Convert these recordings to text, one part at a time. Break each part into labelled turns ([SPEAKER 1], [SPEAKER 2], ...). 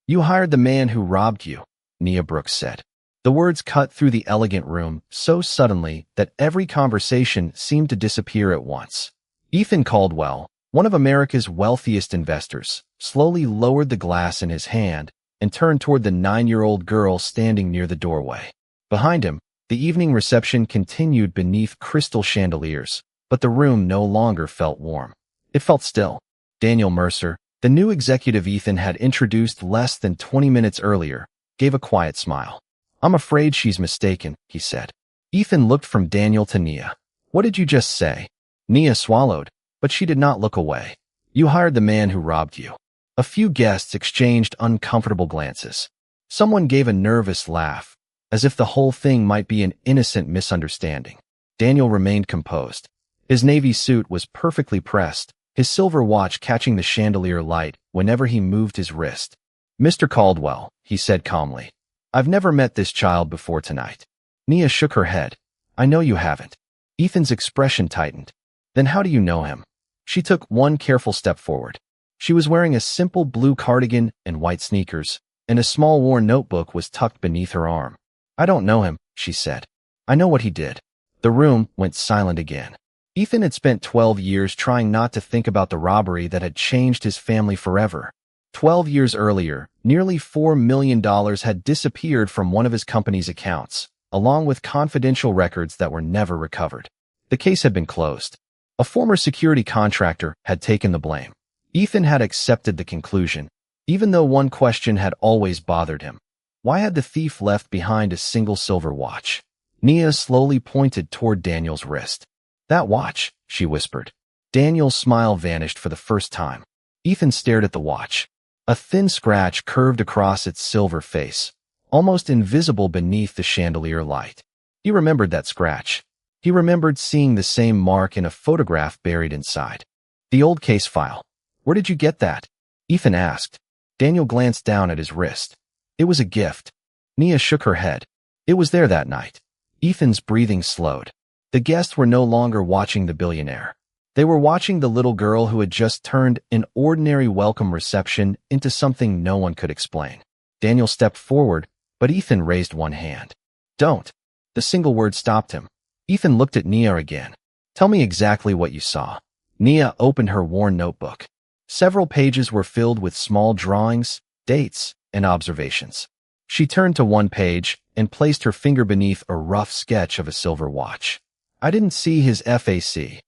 [SPEAKER 1] You hired the man who robbed you, Nia Brooks said. The words cut through the elegant room so suddenly that every conversation seemed to disappear at once. Ethan Caldwell, one of America's wealthiest investors, slowly lowered the glass in his hand and turned toward the 9-year-old girl standing near the doorway. Behind him, the evening reception continued beneath crystal chandeliers, but the room no longer felt warm. It felt still. Daniel Mercer, the new executive Ethan had introduced less than 20 minutes earlier, gave a quiet smile. "I'm afraid she's mistaken," he said. Ethan looked from Daniel to Nia. "What did you just say?" Nia swallowed, but she did not look away. "You hired the man who robbed you." A few guests exchanged uncomfortable glances. Someone gave a nervous laugh, as if the whole thing might be an innocent misunderstanding. Daniel remained composed. His navy suit was perfectly pressed, his silver watch catching the chandelier light whenever he moved his wrist. "Mr. Caldwell," he said calmly, "I've never met this child before tonight." Nia shook her head. "I know you haven't." Ethan's expression tightened. "Then how do you know him?" She took one careful step forward. She was wearing a simple blue cardigan and white sneakers, and a small worn notebook was tucked beneath her arm. "I don't know him," she said. "I know what he did." The room went silent again. Ethan had spent 12 years trying not to think about the robbery that had changed his family forever. 12 years earlier, nearly $4 million had disappeared from one of his company's accounts, along with confidential records that were never recovered. The case had been closed. A former security contractor had taken the blame. Ethan had accepted the conclusion, even though one question had always bothered him. Why had the thief left behind a single silver watch? Nia slowly pointed toward Daniel's wrist. "That watch," she whispered. Daniel's smile vanished for the first time. Ethan stared at the watch. A thin scratch curved across its silver face, almost invisible beneath the chandelier light. He remembered that scratch. He remembered seeing the same mark in a photograph buried inside. "The old case file. Where did you get that?" Ethan asked. Daniel glanced down at his wrist. "It was a gift." Nia shook her head. "It was there that night." Ethan's breathing slowed. The guests were no longer watching the billionaire. They were watching the little girl who had just turned an ordinary welcome reception into something no one could explain. Daniel stepped forward, but Ethan raised one hand. "Don't." The single word stopped him. Ethan looked at Nia again. "Tell me exactly what you saw." Nia opened her worn notebook. Several pages were filled with small drawings, dates, and observations. She turned to one page and placed her finger beneath a rough sketch of a silver watch. "I didn't see his FAC."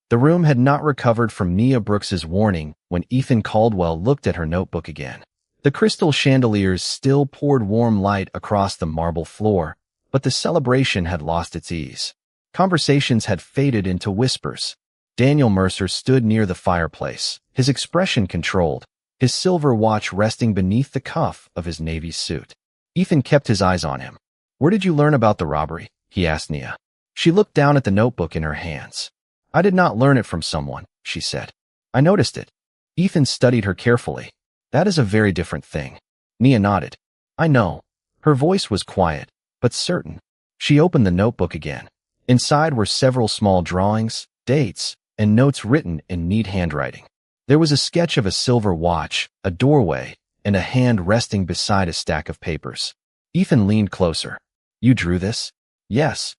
[SPEAKER 1] The room had not recovered from Nia Brooks's warning when Ethan Caldwell looked at her notebook again. The crystal chandeliers still poured warm light across the marble floor, but the celebration had lost its ease. Conversations had faded into whispers. Daniel Mercer stood near the fireplace, his expression controlled, his silver watch resting beneath the cuff of his navy suit. Ethan kept his eyes on him. "Where did you learn about the robbery?" he asked Nia. She looked down at the notebook in her hands. "I did not learn it from someone," she said. "I noticed it." Ethan studied her carefully. "That is a very different thing." Nia nodded. "I know." Her voice was quiet, but certain. She opened the notebook again. Inside were several small drawings, dates, and notes written in neat handwriting. There was a sketch of a silver watch, a doorway, and a hand resting beside a stack of papers. Ethan leaned closer. "You drew this?" "Yes."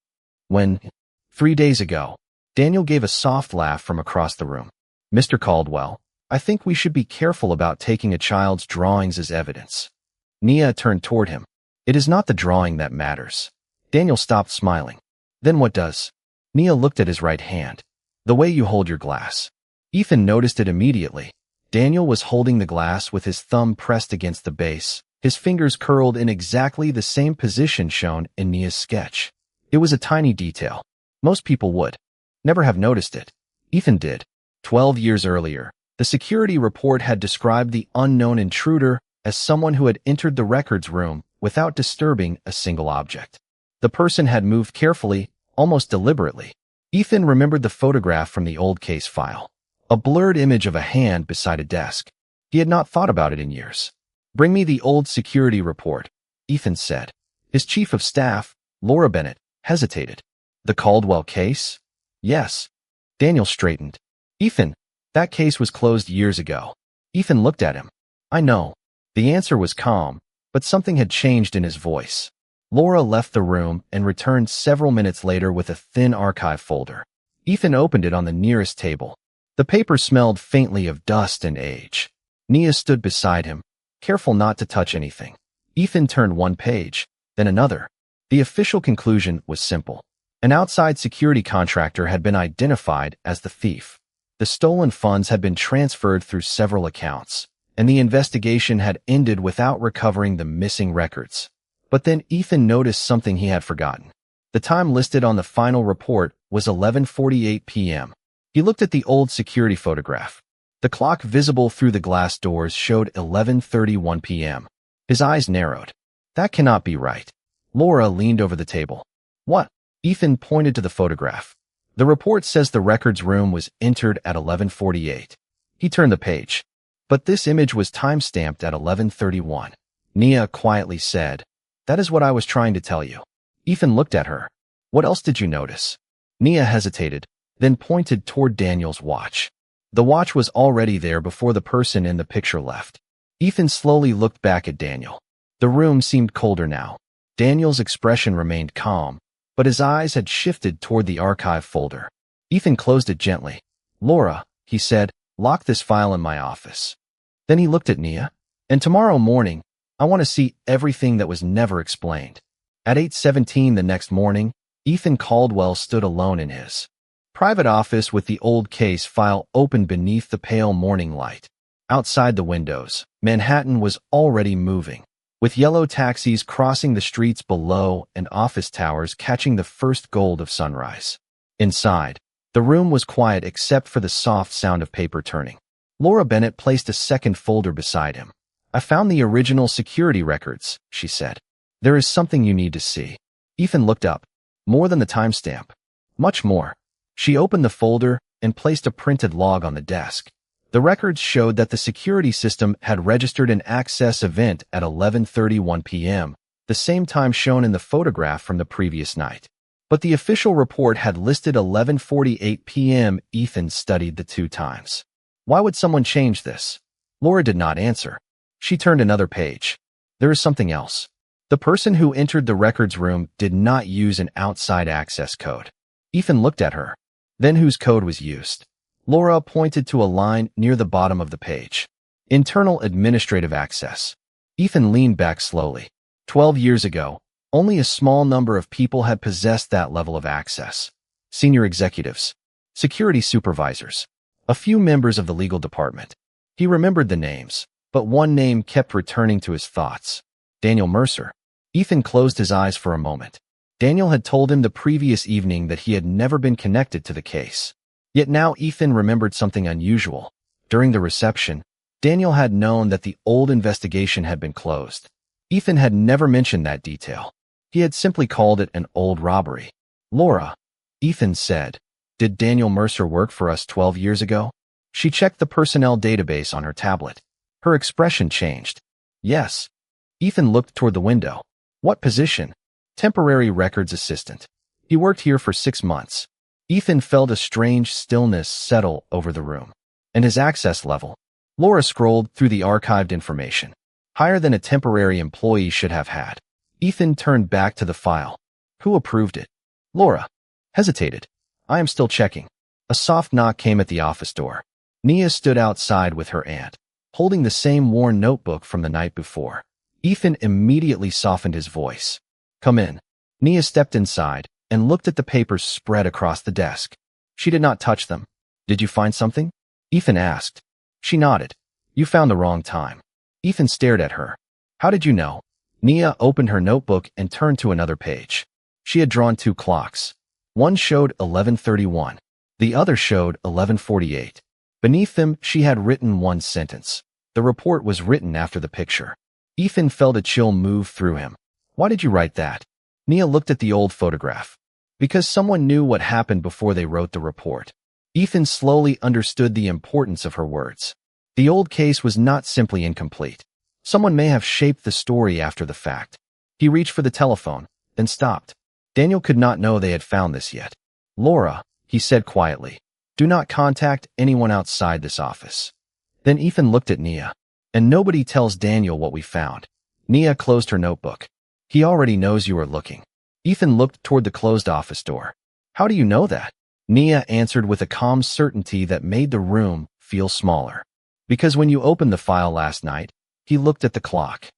[SPEAKER 1] "When?" "3 days ago." Daniel gave a soft laugh from across the room. "Mr. Caldwell, I think we should be careful about taking a child's drawings as evidence." Nia turned toward him. "It is not the drawing that matters." Daniel stopped smiling. "Then what does?" Nia looked at his right hand. "The way you hold your glass." Ethan noticed it immediately. Daniel was holding the glass with his thumb pressed against the base, his fingers curled in exactly the same position shown in Nia's sketch. It was a tiny detail. Most people would never have noticed it. Ethan did. 12 years earlier, the security report had described the unknown intruder as someone who had entered the records room without disturbing a single object. The person had moved carefully, almost deliberately. Ethan remembered the photograph from the old case file, a blurred image of a hand beside a desk. He had not thought about it in years. "Bring me the old security report," Ethan said. His chief of staff, Laura Bennett, hesitated. "The Caldwell case?" "Yes." Daniel straightened. "Ethan, that case was closed years ago." Ethan looked at him. "I know." The answer was calm, but something had changed in his voice. Laura left the room and returned several minutes later with a thin archive folder. Ethan opened it on the nearest table. The paper smelled faintly of dust and age. Nia stood beside him, careful not to touch anything. Ethan turned one page, then another. The official conclusion was simple. An outside security contractor had been identified as the thief. The stolen funds had been transferred through several accounts, and the investigation had ended without recovering the missing records. But then Ethan noticed something he had forgotten. The time listed on the final report was 11:48 p.m. He looked at the old security photograph. The clock visible through the glass doors showed 11:31 p.m. His eyes narrowed. That cannot be right. Laura leaned over the table. What? Ethan pointed to the photograph. The report says the records room was entered at 11:48. He turned the page. But this image was time-stamped at 11:31. Nia quietly said, "That is what I was trying to tell you." Ethan looked at her. "What else did you notice?" Nia hesitated, then pointed toward Daniel's watch. The watch was already there before the person in the picture left. Ethan slowly looked back at Daniel. The room seemed colder now. Daniel's expression remained calm, but his eyes had shifted toward the archive folder. Ethan closed it gently. "Laura," he said, "lock this file in my office." Then he looked at Nia. "And tomorrow morning, I want to see everything that was never explained." At 8:17 the next morning, Ethan Caldwell stood alone in his private office with the old case file open beneath the pale morning light. Outside the windows, Manhattan was already moving, with yellow taxis crossing the streets below and office towers catching the first gold of sunrise. Inside, the room was quiet except for the soft sound of paper turning. Laura Bennett placed a second folder beside him. "I found the original security records," she said. "There is something you need to see." Ethan looked up. "More than the timestamp." "Much more." She opened the folder and placed a printed log on the desk. The records showed that the security system had registered an access event at 11:31 p.m., the same time shown in the photograph from the previous night. But the official report had listed 11:48 p.m. Ethan studied the two times. Why would someone change this? Laura did not answer. She turned another page. There is something else. The person who entered the records room did not use an outside access code. Ethan looked at her. Then whose code was used? Laura pointed to a line near the bottom of the page. Internal administrative access. Ethan leaned back slowly. 12 years ago, only a small number of people had possessed that level of access. Senior executives, security supervisors, a few members of the legal department. He remembered the names, but one name kept returning to his thoughts. Daniel Mercer. Ethan closed his eyes for a moment. Daniel had told him the previous evening that he had never been connected to the case. Yet now Ethan remembered something unusual. During the reception, Daniel had known that the old investigation had been closed. Ethan had never mentioned that detail. He had simply called it an old robbery. "Laura," Ethan said, "did Daniel Mercer work for us 12 years ago?" She checked the personnel database on her tablet. Her expression changed. "Yes." Ethan looked toward the window. "What position?" "Temporary records assistant. He worked here for 6 months. Ethan felt a strange stillness settle over the room. "And his access level?" Laura scrolled through the archived information. "Higher than a temporary employee should have had." Ethan turned back to the file. "Who approved it?" Laura hesitated. "I am still checking." A soft knock came at the office door. Nia stood outside with her aunt, holding the same worn notebook from the night before. Ethan immediately softened his voice. "Come in." Nia stepped inside and looked at the papers spread across the desk. She did not touch them. "Did you find something?" Ethan asked. She nodded. "You found the wrong time." Ethan stared at her. "How did you know?" Nia opened her notebook and turned to another page. She had drawn 2 clocks. One showed 11:31. The other showed 11:48. Beneath them, she had written one sentence. The report was written after the picture. Ethan felt a chill move through him. "Why did you write that?" Nia looked at the old photograph. "Because someone knew what happened before they wrote the report." Ethan slowly understood the importance of her words. The old case was not simply incomplete. Someone may have shaped the story after the fact. He reached for the telephone, then stopped. Daniel could not know they had found this yet. "Laura," he said quietly, "do not contact anyone outside this office." Then Ethan looked at Nia. And nobody tells Daniel what we found. Nia closed her notebook. He already knows you are looking. Ethan looked toward the closed office door. How do you know that? Nia answered with a calm certainty that made the room feel smaller. Because when you opened the file last night, he looked at the clock.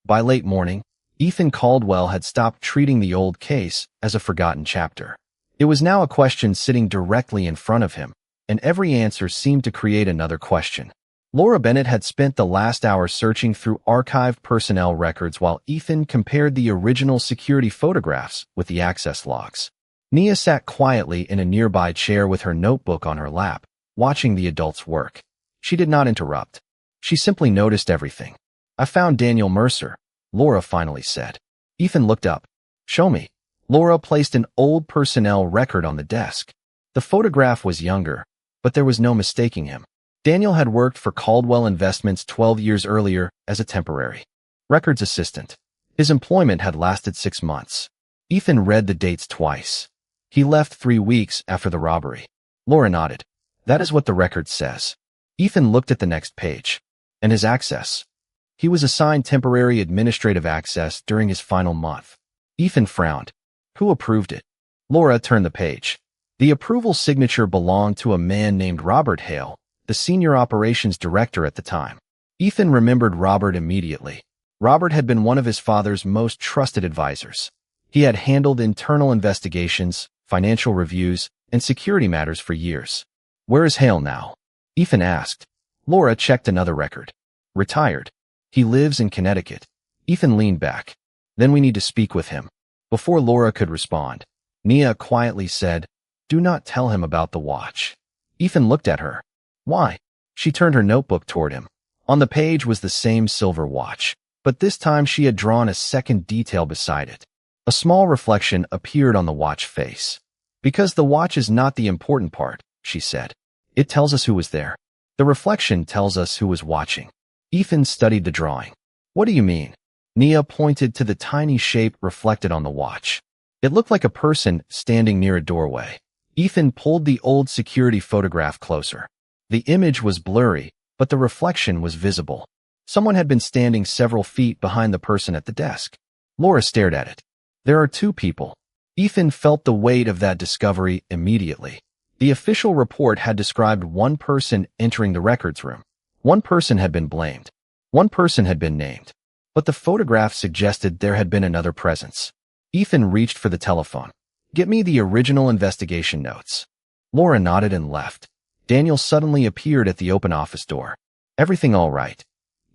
[SPEAKER 1] By late morning, Ethan Caldwell had stopped treating the old case as a forgotten chapter. It was now a question sitting directly in front of him, and every answer seemed to create another question. Laura Bennett had spent the last hour searching through archived personnel records while Ethan compared the original security photographs with the access logs. Nia sat quietly in a nearby chair with her notebook on her lap, watching the adults work. She did not interrupt. She simply noticed everything. I found Daniel Mercer, Laura finally said. Ethan looked up. Show me. Laura placed an old personnel record on the desk. The photograph was younger, but there was no mistaking him. Daniel had worked for Caldwell Investments 12 years earlier as a temporary records assistant. His employment had lasted 6 months. Ethan read the dates twice. He left 3 weeks after the robbery. Laura nodded. That is what the record says. Ethan looked at the next page. And his access. He was assigned temporary administrative access during his final month. Ethan frowned. Who approved it? Laura turned the page. The approval signature belonged to a man named Robert Hale, the senior operations director at the time. Ethan remembered Robert immediately. Robert had been one of his father's most trusted advisors. He had handled internal investigations, financial reviews, and security matters for years. Where is Hale now? Ethan asked. Laura checked another record. Retired. He lives in Connecticut. Ethan leaned back. Then we need to speak with him. Before Laura could respond, Nia quietly said, Do not tell him about the watch. Ethan looked at her. Why? She turned her notebook toward him. On the page was the same silver watch, but this time she had drawn a second detail beside it. A small reflection appeared on the watch face. Because the watch is not the important part, she said. It tells us who was there. The reflection tells us who was watching. Ethan studied the drawing. What do you mean? Nia pointed to the tiny shape reflected on the watch. It looked like a person standing near a doorway. Ethan pulled the old security photograph closer. The image was blurry, but the reflection was visible. Someone had been standing several feet behind the person at the desk. Laura stared at it. There are 2 people. Ethan felt the weight of that discovery immediately. The official report had described 1 person entering the records room. 1 person had been blamed. 1 person had been named. But the photograph suggested there had been another presence. Ethan reached for the telephone. Get me the original investigation notes. Laura nodded and left. Daniel suddenly appeared at the open office door. Everything all right?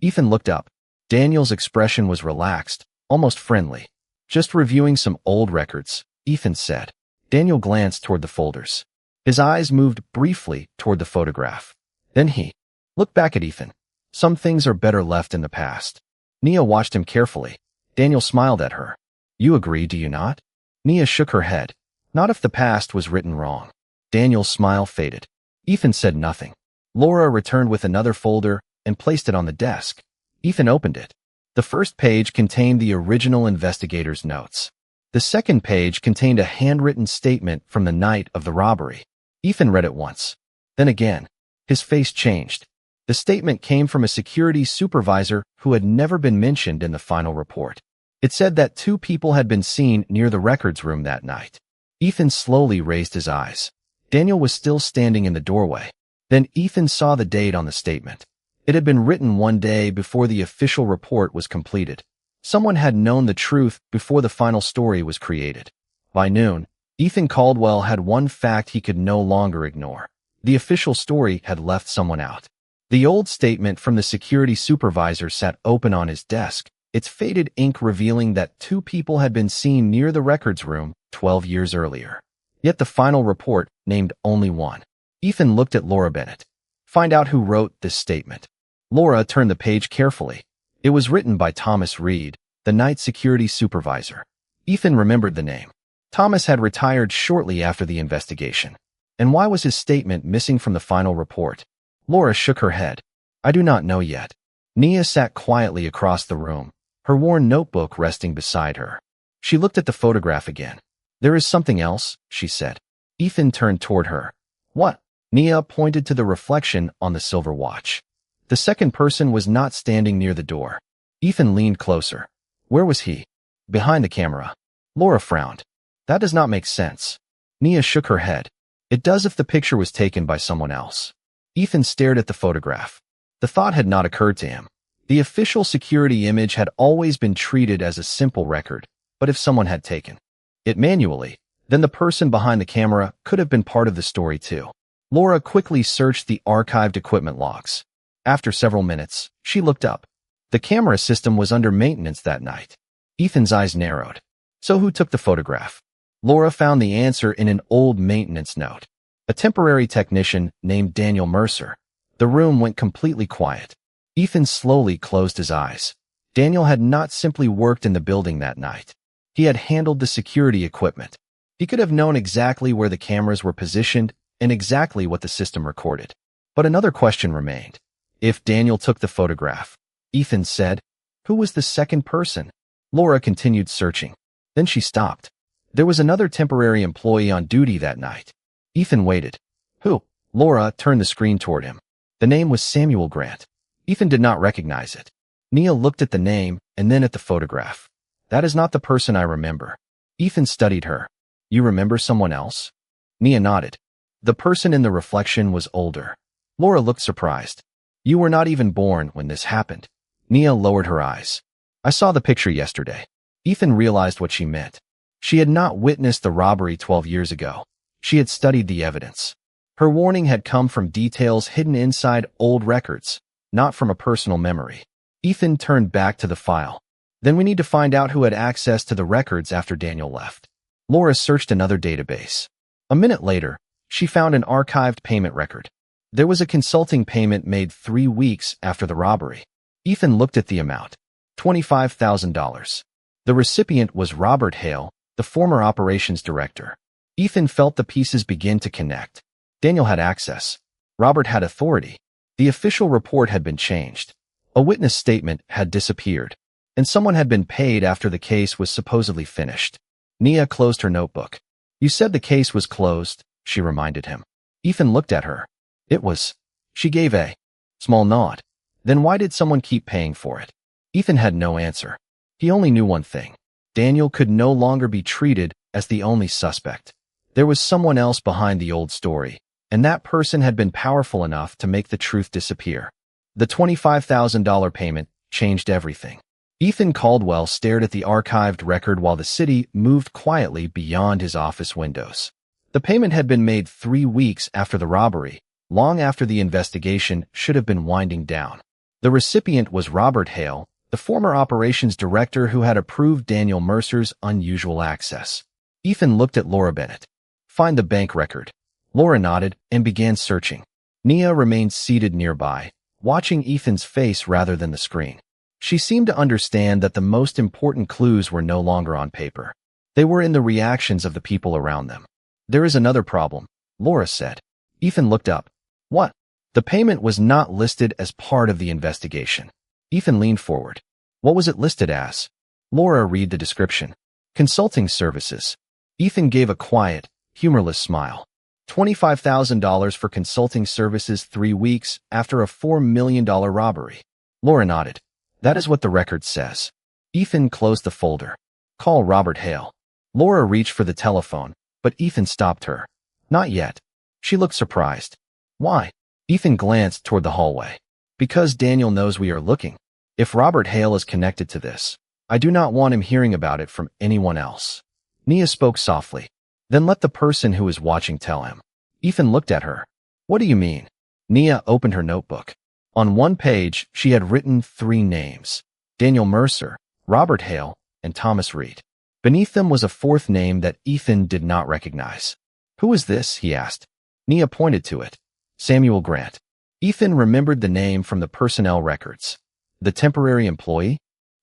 [SPEAKER 1] Ethan looked up. Daniel's expression was relaxed, almost friendly. Just reviewing some old records, Ethan said. Daniel glanced toward the folders. His eyes moved briefly toward the photograph. Then he looked back at Ethan. Some things are better left in the past. Nia watched him carefully. Daniel smiled at her. You agree, do you not? Nia shook her head. Not if the past was written wrong. Daniel's smile faded. Ethan said nothing. Laura returned with another folder and placed it on the desk. Ethan opened it. The first page contained the original investigator's notes. The second page contained a handwritten statement from the night of the robbery. Ethan read it once. Then again. His face changed. The statement came from a security supervisor who had never been mentioned in the final report. It said that 2 people had been seen near the records room that night. Ethan slowly raised his eyes. Daniel was still standing in the doorway. Then Ethan saw the date on the statement. It had been written 1 day before the official report was completed. Someone had known the truth before the final story was created. By noon, Ethan Caldwell had one fact he could no longer ignore. The official story had left someone out. The old statement from the security supervisor sat open on his desk, its faded ink revealing that 2 people had been seen near the records room 12 years earlier. Yet the final report named only 1. Ethan looked at Laura Bennett. Find out who wrote this statement. Laura turned the page carefully. It was written by Thomas Reed, the night security supervisor. Ethan remembered the name. Thomas had retired shortly after the investigation. And why was his statement missing from the final report? Laura shook her head. I do not know yet. Nia sat quietly across the room, her worn notebook resting beside her. She looked at the photograph again. There is something else, she said. Ethan turned toward her. What? Nia pointed to the reflection on the silver watch. The second person was not standing near the door. Ethan leaned closer. Where was he? Behind the camera. Laura frowned. That does not make sense. Nia shook her head. It does if the picture was taken by someone else. Ethan stared at the photograph. The thought had not occurred to him. The official security image had always been treated as a simple record, but if someone had taken it manually, then the person behind the camera could have been part of the story too. Laura quickly searched the archived equipment logs. After several minutes, she looked up. The camera system was under maintenance that night. Ethan's eyes narrowed. So who took the photograph? Laura found the answer in an old maintenance note. A temporary technician named Daniel Mercer. The room went completely quiet. Ethan slowly closed his eyes. Daniel had not simply worked in the building that night. He had handled the security equipment. He could have known exactly where the cameras were positioned and exactly what the system recorded. But another question remained. If Daniel took the photograph, Ethan said, who was the second person? Laura continued searching. Then she stopped. There was another temporary employee on duty that night. Ethan waited. Who? Laura turned the screen toward him. The name was Samuel Grant. Ethan did not recognize it. Nia looked at the name and then at the photograph. That is not the person I remember. Ethan studied her. You remember someone else? Nia nodded. The person in the reflection was older. Laura looked surprised. You were not even born when this happened. Nia lowered her eyes. I saw the picture yesterday. Ethan realized what she meant. She had not witnessed the robbery 12 years ago. She had studied the evidence. Her warning had come from details hidden inside old records, not from a personal memory. Ethan turned back to the file. Then we need to find out who had access to the records after Daniel left. Laura searched another database. A minute later, she found an archived payment record. There was a consulting payment made 3 weeks after the robbery. Ethan looked at the amount. $25,000. The recipient was Robert Hale, the former operations director. Ethan felt the pieces begin to connect. Daniel had access. Robert had authority. The official report had been changed. A witness statement had disappeared. And someone had been paid after the case was supposedly finished. Nia closed her notebook. You said the case was closed, she reminded him. Ethan looked at her. It was. She gave a small nod. Then why did someone keep paying for it? Ethan had no answer. He only knew one thing. Daniel could no longer be treated as the only suspect. There was someone else behind the old story, and that person had been powerful enough to make the truth disappear. The $25,000 payment changed everything. Ethan Caldwell stared at the archived record while the city moved quietly beyond his office windows. The payment had been made 3 weeks after the robbery, long after the investigation should have been winding down. The recipient was Robert Hale, the former operations director who had approved Daniel Mercer's unusual access. Ethan looked at Laura Bennett. Find the bank record. Laura nodded and began searching. Nia remained seated nearby, watching Ethan's face rather than the screen. She seemed to understand that the most important clues were no longer on paper. They were in the reactions of the people around them. There is another problem, Laura said. Ethan looked up. What? The payment was not listed as part of the investigation. Ethan leaned forward. What was it listed as? Laura read the description. Consulting services. Ethan gave a quiet, humorless smile. $25,000 for consulting services 3 weeks after a $4 million robbery. Laura nodded. That is what the record says. Ethan closed the folder. Call Robert Hale. Laura reached for the telephone, but Ethan stopped her. Not yet. She looked surprised. Why? Ethan glanced toward the hallway. Because Daniel knows we are looking. If Robert Hale is connected to this, I do not want him hearing about it from anyone else. Nia spoke softly. Then let the person who is watching tell him. Ethan looked at her. What do you mean? Nia opened her notebook. On one page, she had written 3 names. Daniel Mercer, Robert Hale, and Thomas Reed. Beneath them was a 4th name that Ethan did not recognize. Who is this? He asked. Nia pointed to it. Samuel Grant. Ethan remembered the name from the personnel records. The temporary employee?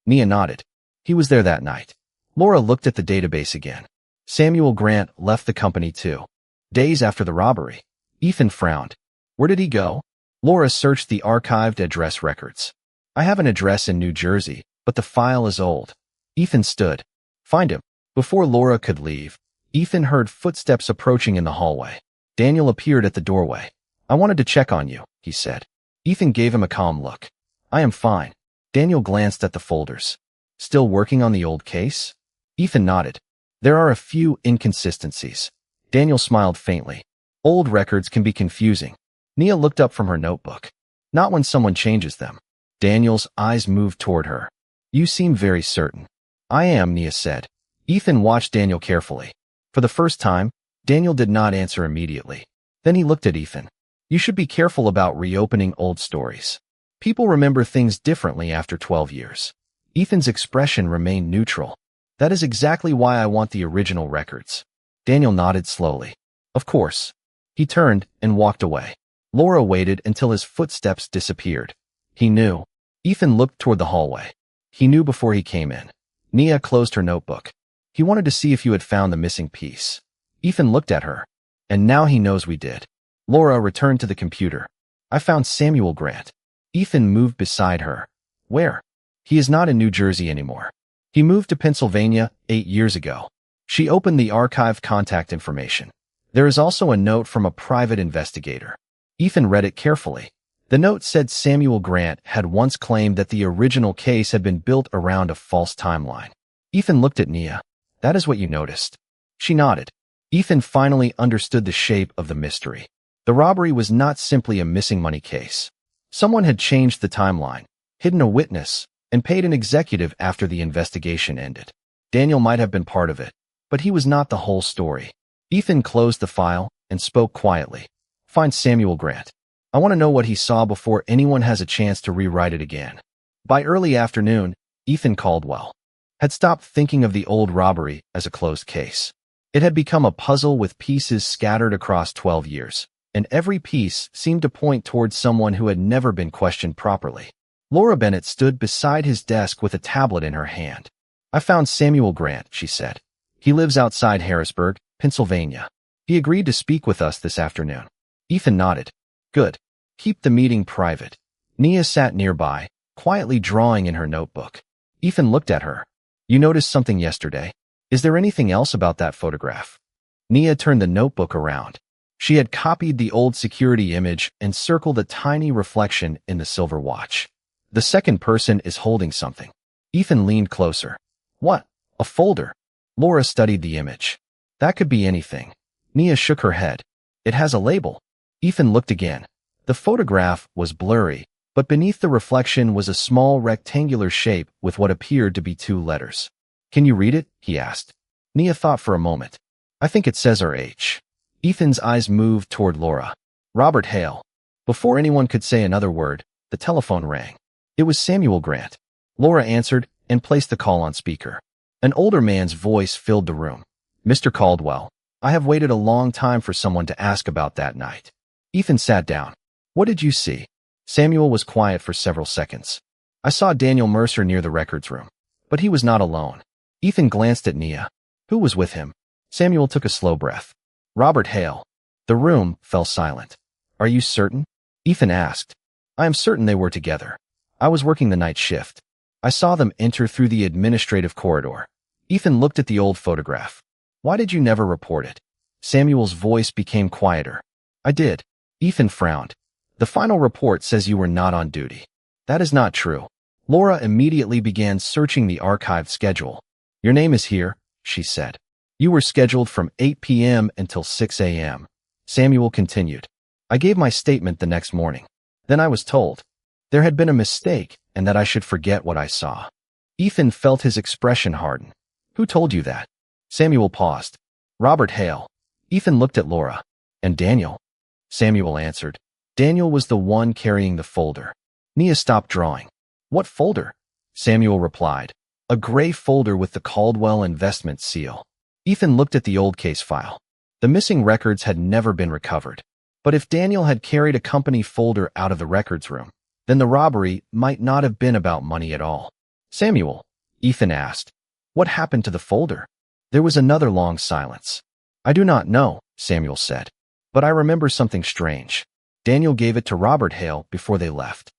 [SPEAKER 1] Nia nodded. He was there that night. Laura looked at the database again. Samuel Grant left the company too. Days after the robbery. Ethan frowned. Where did he go? Laura searched the archived address records. I have an address in New Jersey, but the file is old. Ethan stood. Find him. Before Laura could leave, Ethan heard footsteps approaching in the hallway. Daniel appeared at the doorway. I wanted to check on you, he said. Ethan gave him a calm look. I am fine. Daniel glanced at the folders. Still working on the old case? Ethan nodded. There are a few inconsistencies. Daniel smiled faintly. Old records can be confusing. Nia looked up from her notebook. Not when someone changes them. Daniel's eyes moved toward her. You seem very certain. I am, Nia said. Ethan watched Daniel carefully. For the first time, Daniel did not answer immediately. Then he looked at Ethan. You should be careful about reopening old stories. People remember things differently after 12 years. Ethan's expression remained neutral. That is exactly why I want the original records. Daniel nodded slowly. Of course. He turned and walked away. Laura waited until his footsteps disappeared. He knew. Ethan looked toward the hallway. He knew before he came in. Nia closed her notebook. He wanted to see if you had found the missing piece. Ethan looked at her. And now he knows we did. Laura returned to the computer. I found Samuel Grant. Ethan moved beside her. Where? He is not in New Jersey anymore. He moved to Pennsylvania 8 years ago. She opened the archived contact information. There is also a note from a private investigator. Ethan read it carefully. The note said Samuel Grant had once claimed that the original case had been built around a false timeline. Ethan looked at Nia. That is what you noticed. She nodded. Ethan finally understood the shape of the mystery. The robbery was not simply a missing money case. Someone had changed the timeline, hidden a witness, and paid an executive after the investigation ended. Daniel might have been part of it, but he was not the whole story. Ethan closed the file and spoke quietly. Find Samuel Grant. I want to know what he saw before anyone has a chance to rewrite it again. By early afternoon, Ethan Caldwell had stopped thinking of the old robbery as a closed case. It had become a puzzle with pieces scattered across 12 years, and every piece seemed to point towards someone who had never been questioned properly. Laura Bennett stood beside his desk with a tablet in her hand. I found Samuel Grant, she said. He lives outside Harrisburg, Pennsylvania. He agreed to speak with us this afternoon. Ethan nodded. Good. Keep the meeting private. Nia sat nearby, quietly drawing in her notebook. Ethan looked at her. You noticed something yesterday? Is there anything else about that photograph? Nia turned the notebook around. She had copied the old security image and circled a tiny reflection in the silver watch. The second person is holding something. Ethan leaned closer. What? A folder? Laura studied the image. That could be anything. Nia shook her head. It has a label. Ethan looked again. The photograph was blurry, but beneath the reflection was a small rectangular shape with what appeared to be 2 letters. Can you read it? He asked. Nia thought for a moment. I think it says RH. Ethan's eyes moved toward Laura. Robert Hale. Before anyone could say another word, the telephone rang. It was Samuel Grant. Laura answered and placed the call on speaker. An older man's voice filled the room. Mr. Caldwell, I have waited a long time for someone to ask about that night. Ethan sat down. What did you see? Samuel was quiet for several seconds. I saw Daniel Mercer near the records room, but he was not alone. Ethan glanced at Nia. Who was with him? Samuel took a slow breath. Robert Hale. The room fell silent. Are you certain? Ethan asked. I am certain they were together. I was working the night shift. I saw them enter through the administrative corridor. Ethan looked at the old photograph. Why did you never report it? Samuel's voice became quieter. I did. Ethan frowned. The final report says you were not on duty. That is not true. Laura immediately began searching the archived schedule. Your name is here, she said. You were scheduled from 8 p.m. until 6 a.m. Samuel continued. I gave my statement the next morning. Then I was told there had been a mistake and that I should forget what I saw. Ethan felt his expression harden. Who told you that? Samuel paused. Robert Hale. Ethan looked at Laura. And Daniel? Samuel answered. Daniel was the one carrying the folder. Nia stopped drawing. What folder? Samuel replied. A gray folder with the Caldwell investment seal. Ethan looked at the old case file. The missing records had never been recovered. But if Daniel had carried a company folder out of the records room, then the robbery might not have been about money at all. Samuel, Ethan asked, what happened to the folder? There was another long silence. I do not know, Samuel said, but I remember something strange. Daniel gave it to Robert Hale before they left.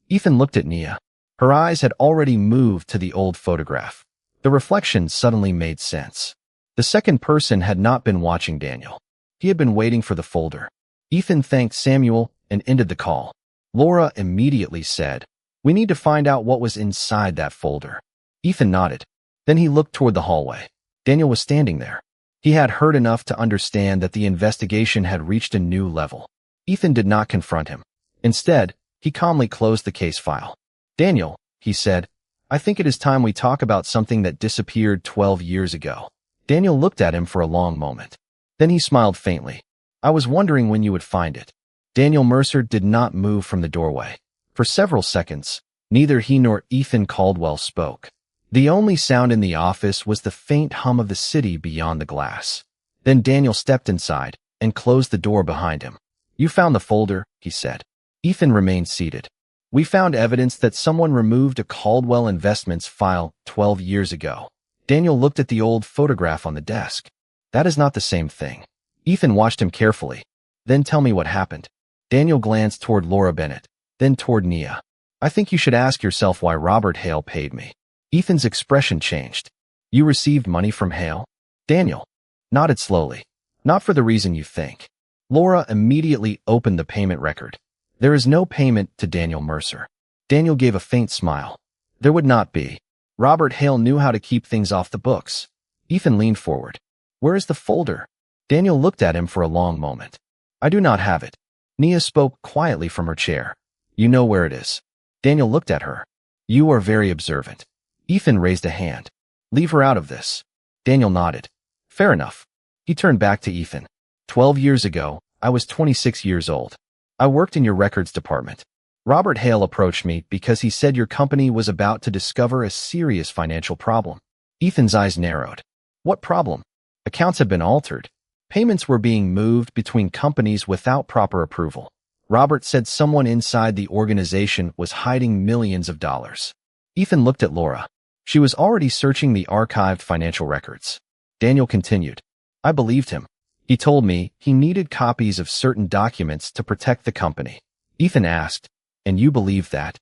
[SPEAKER 1] Ethan looked at Nia. Her eyes had already moved to the old photograph. The reflection suddenly made sense. The second person had not been watching Daniel. He had been waiting for the folder. Ethan thanked Samuel and ended the call. Laura immediately said, "We need to find out what was inside that folder." Ethan nodded. Then he looked toward the hallway. Daniel was standing there. He had heard enough to understand that the investigation had reached a new level. Ethan did not confront him. Instead, he calmly closed the case file. "Daniel," he said, "I think it is time we talk about something that disappeared 12 years ago." Daniel looked at him for a long moment. Then he smiled faintly. "I was wondering when you would find it." Daniel Mercer did not move from the doorway. For several seconds, neither he nor Ethan Caldwell spoke. The only sound in the office was the faint hum of the city beyond the glass. Then Daniel stepped inside and closed the door behind him. "You found the folder," he said. Ethan remained seated. "We found evidence that someone removed a Caldwell Investments file 12 years ago." Daniel looked at the old photograph on the desk. "That is not the same thing." Ethan watched him carefully. "Then tell me what happened." Daniel glanced toward Laura Bennett, then toward Nia. "I think you should ask yourself why Robert Hale paid me." Ethan's expression changed. "You received money from Hale?" Daniel nodded slowly. "Not for the reason you think." Laura immediately opened the payment record. "There is no payment to Daniel Mercer." Daniel gave a faint smile. "There would not be. Robert Hale knew how to keep things off the books." Ethan leaned forward. "Where is the folder?" Daniel looked at him for a long moment. "I do not have it." Nia spoke quietly from her chair. "You know where it is." Daniel looked at her. "You are very observant." Ethan raised a hand. "Leave her out of this." Daniel nodded. "Fair enough." He turned back to Ethan. 12 years ago, I was 26 years old. I worked in your records department. Robert Hale approached me because he said your company was about to discover a serious financial problem." Ethan's eyes narrowed. "What problem?" "Accounts had been altered. Payments were being moved between companies without proper approval. Robert said someone inside the organization was hiding millions of dollars." Ethan looked at Laura. She was already searching the archived financial records. Daniel continued. "I believed him. He told me he needed copies of certain documents to protect the company." Ethan asked, "And you believed that?"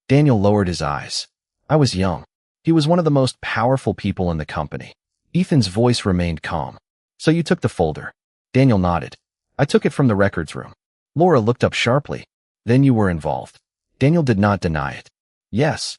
[SPEAKER 1] Daniel lowered his eyes. "I was young. He was one of the most powerful people in the company." Ethan's voice remained calm. "So you took the folder?" Daniel nodded. "I took it from the records room." Laura looked up sharply. "Then you were involved?" Daniel did not deny it. "Yes."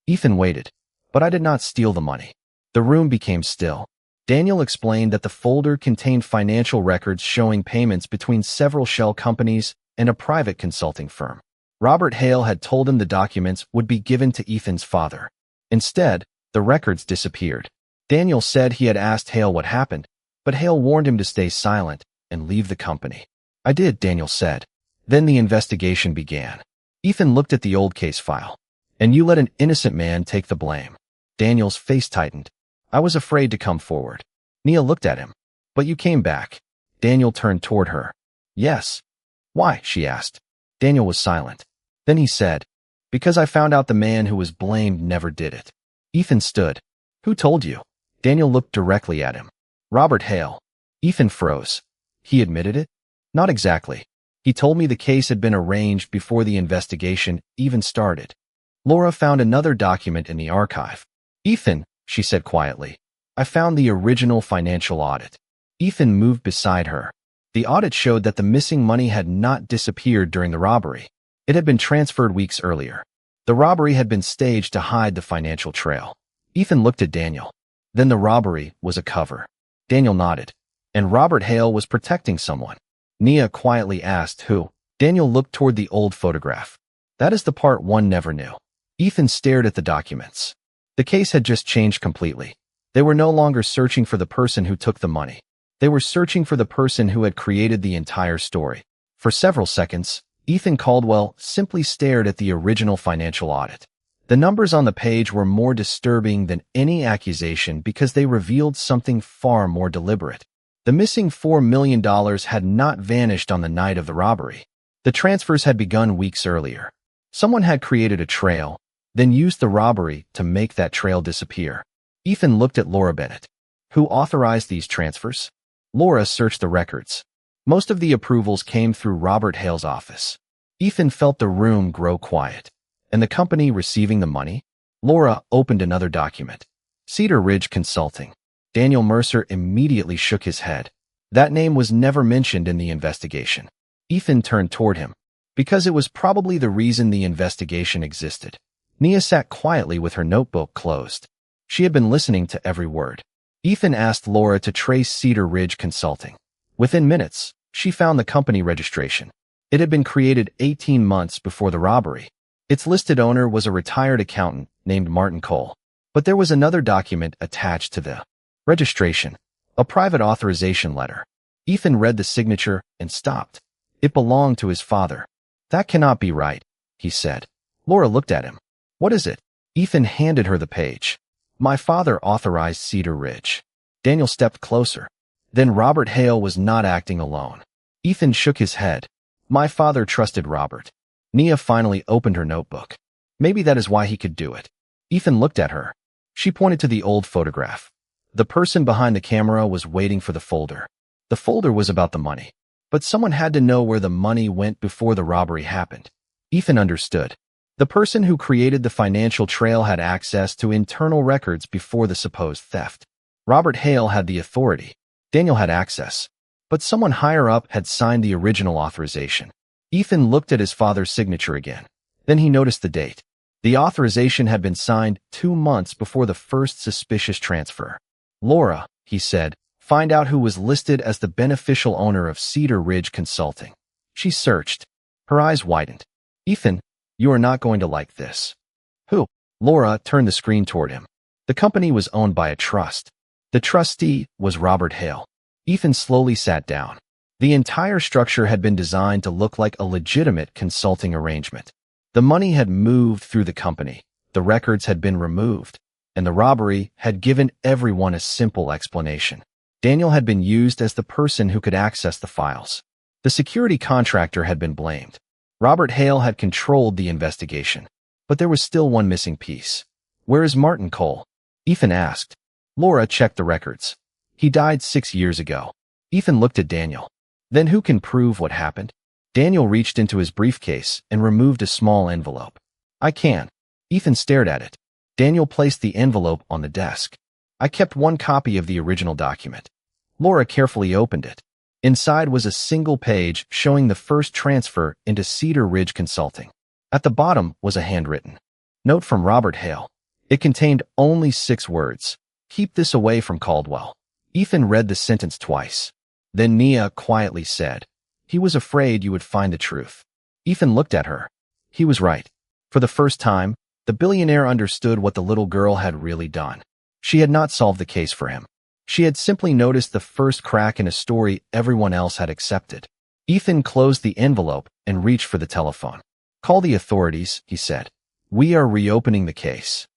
[SPEAKER 1] Ethan waited. "But I did not steal the money." The room became still. Daniel explained that the folder contained financial records showing payments between several shell companies and a private consulting firm. Robert Hale had told him the documents would be given to Ethan's father. Instead, the records disappeared. Daniel said he had asked Hale what happened, but Hale warned him to stay silent and leave the company. "I did," Daniel said. Then the investigation began. Ethan looked at the old case file. "And you let an innocent man take the blame." Daniel's face tightened. "I was afraid to come forward." Nia looked at him. "But you came back." Daniel turned toward her. "Yes." "Why?" she asked. Daniel was silent. Then he said, "Because I found out the man who was blamed never did it." Ethan stood. "Who told you?" Daniel looked directly at him. "Robert Hale." Ethan froze. "He admitted it?" "Not exactly. He told me the case had been arranged before the investigation even started." Laura found another document in the archive. "Ethan," she said quietly, "I found the original financial audit." Ethan moved beside her. The audit showed that the missing money had not disappeared during the robbery. It had been transferred weeks earlier. The robbery had been staged to hide the financial trail. Ethan looked at Daniel. "Then the robbery was a cover." Daniel nodded. "And Robert Hale was protecting someone." Nia quietly asked who. Daniel looked toward the old photograph. "That is the part one never knew." Ethan stared at the documents. The case had just changed completely. They were no longer searching for the person who took the money. They were searching for the person who had created the entire story. For several seconds, Ethan Caldwell simply stared at the original financial audit. The numbers on the page were more disturbing than any accusation because they revealed something far more deliberate. The missing $4 million had not vanished on the night of the robbery. The transfers had begun weeks earlier. Someone had created a trail, then used the robbery to make that trail disappear. Ethan looked at Laura Bennett. "Who authorized these transfers?" Laura searched the records. Most of the approvals came through Robert Hale's office. Ethan felt the room grow quiet. "And the company receiving the money?" Laura opened another document. "Cedar Ridge Consulting." Daniel Mercer immediately shook his head. That name was never mentioned in the investigation. Ethan turned toward him. Because it was probably the reason the investigation existed. Nia sat quietly with her notebook closed. She had been listening to every word. Ethan asked Laura to trace Cedar Ridge Consulting. Within minutes, she found the company registration. It had been created 18 months before the robbery. Its listed owner was a retired accountant named Martin Cole. But there was another document attached to the registration, a private authorization letter. Ethan read the signature and stopped. It belonged to his father. That cannot be right, he said. Laura looked at him. What is it? Ethan handed her the page. My father authorized Cedar Ridge. Daniel stepped closer. Then Robert Hale was not acting alone. Ethan shook his head. My father trusted Robert. Nia finally opened her notebook. Maybe that is why he could do it. Ethan looked at her. She pointed to the old photograph. The person behind the camera was waiting for the folder. The folder was about the money. But someone had to know where the money went before the robbery happened. Ethan understood. The person who created the financial trail had access to internal records before the supposed theft. Robert Hale had the authority. Daniel had access. But someone higher up had signed the original authorization. Ethan looked at his father's signature again. Then he noticed the date. The authorization had been signed 2 months before the first suspicious transfer. Laura, he said, find out who was listed as the beneficial owner of Cedar Ridge Consulting. She searched. Her eyes widened. Ethan, you are not going to like this. Who? Laura turned the screen toward him. The company was owned by a trust. The trustee was Robert Hale. Ethan slowly sat down. The entire structure had been designed to look like a legitimate consulting arrangement. The money had moved through the company. The records had been removed. And the robbery had given everyone a simple explanation. Daniel had been used as the person who could access the files. The security contractor had been blamed. Robert Hale had controlled the investigation. But there was still one missing piece. Where is Martin Cole? Ethan asked. Laura checked the records. He died 6 years ago. Ethan looked at Daniel. Then who can prove what happened? Daniel reached into his briefcase and removed a small envelope. I can. Ethan stared at it. Daniel placed the envelope on the desk. I kept one copy of the original document. Laura carefully opened it. Inside was a single page showing the first transfer into Cedar Ridge Consulting. At the bottom was a handwritten note from Robert Hale. It contained only 6 words. Keep this away from Caldwell. Ethan read the sentence twice. Then Nia quietly said, he was afraid you would find the truth. Ethan looked at her. He was right. For the first time, the billionaire understood what the little girl had really done. She had not solved the case for him. She had simply noticed the first crack in a story everyone else had accepted. Ethan closed the envelope and reached for the telephone. Call the authorities, he said. We are reopening the case.